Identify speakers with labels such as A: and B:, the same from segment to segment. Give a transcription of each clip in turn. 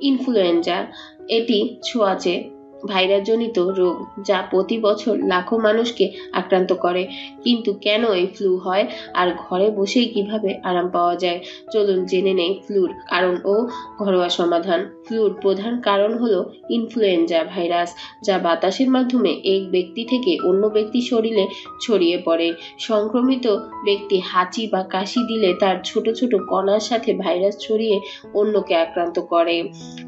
A: Influenza এটি ছোঁয়াচে ভাইরাসজনিত রোগ যা প্রতি বছর লাখো মানুষকে আক্রান্ত করে। কিন্তু কেন এই ফ্লু হয় আর ঘরে বসেই কিভাবে আরাম পাওয়া যায়, চলুন জেনে নেই ফ্লুর কারণ ও ঘরোয়া সমাধান। ফ্লুর প্রধান কারণ হলো ইনফ্লুয়েঞ্জা ভাইরাস, যা বাতাসের মাধ্যমে এক ব্যক্তি থেকে অন্য ব্যক্তির শরীরে ছড়িয়ে পড়ে। সংক্রমিত ব্যক্তি হাঁচি বা কাশি দিলে তার ছোট ছোট কণার সাথে ভাইরাস ছড়িয়ে অন্যকে আক্রান্ত করে।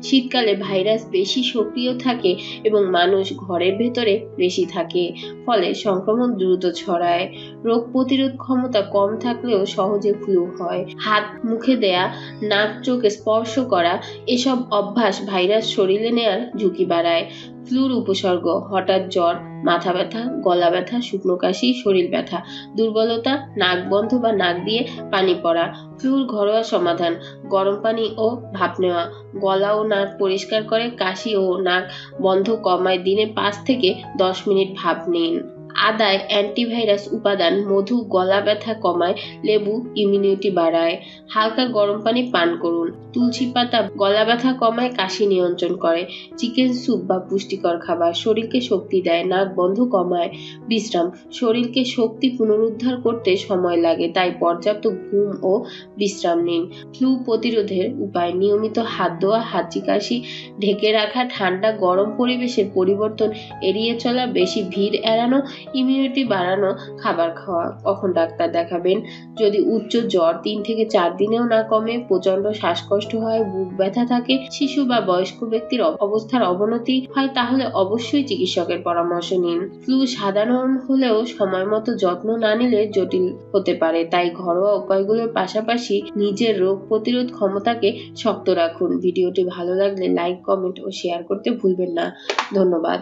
A: শীতকালে ভাইরাস বেশি সক্রিয় থাকে এবং মানুষ ঘরের ভেতরে বেশি থাকে, ফলে সংক্রমণ দ্রুত ছড়ায়। রোগ প্রতিরোধ ক্ষমতা কম থাকলেও সহজে ফ্লু হয়। হাত মুখে দেয়া, নাক চোখে স্পর্শ করা এসব অভ্যাস ভাইরাস শরীরে নেয়ার ঝুঁকি বাড়ায়। ফ্লুর উপসর্গ: হঠাৎ জ্বর, মাথা ব্যথা, গলা ব্যথা, শুকনো কাশি, শরীর ব্যথা, দুর্বলতা, নাক বন্ধ বা নাক দিয়ে পানি পড়া। ফ্লুর ঘরোয়া সমাধান: গরম পানি ও ভাপ নেওয়া গলা ও নাক পরিষ্কার করে, কাশি ও নাক বন্ধ কমায়। দিনে 5 থেকে 10 মিনিট ভাপ নিন। আদায় অ্যান্টিভাইরাস উপাদান, মধু গলা ব্যথা কমায়, লেবু ইমিউনিটি বাড়ায়। হালকা গরম পানি পান করুন। তুলসী পাতা গলা ব্যথা কমায়, কাশি নিয়ন্ত্রণ করে। চিকেন স্যুপ বা পুষ্টিকর খাবার শরীরকে শক্তি দেয়, নাক বন্ধ কমায়। বিশ্রাম: শরীরকে শক্তি পুনরুদ্ধার করতে সময় লাগে, তাই পর্যাপ্ত ঘুম ও বিশ্রাম নিন। ফ্লু প্রতিরোধের উপায়: নিয়মিত হাত ধোয়া, হাঁচি কাশি ঢেকে রাখা, ঠান্ডা গরম পরিবেশের পরিবর্তন এড়িয়ে চলা, বেশি ভিড় এড়ানো, ইমিউনিটি বাড়ানো খাবার খাওয়া। কখন ডাক্তার দেখাবেন: যদি উচ্চ জ্বর 3 থেকে 4 দিনেও না কমে, প্রচন্ড শ্বাসকষ্ট হয়, বুক ব্যথা থাকে, শিশু বা বয়স্ক ব্যক্তির অবস্থার অবনতি হয়, তাহলে অবশ্যই চিকিৎসকের পরামর্শ নিন। ফ্লু সাধারণ হলেও সময় মতো যত্ন না নিলে জটিল হতে পারে, তাই ঘরোয়া উপায়গুলোর পাশাপাশি নিজের রোগ প্রতিরোধ ক্ষমতাকে শক্ত রাখুন। ভিডিওটি ভালো লাগলে লাইক, কমেন্ট ও শেয়ার করতে ভুলবেন না। ধন্যবাদ।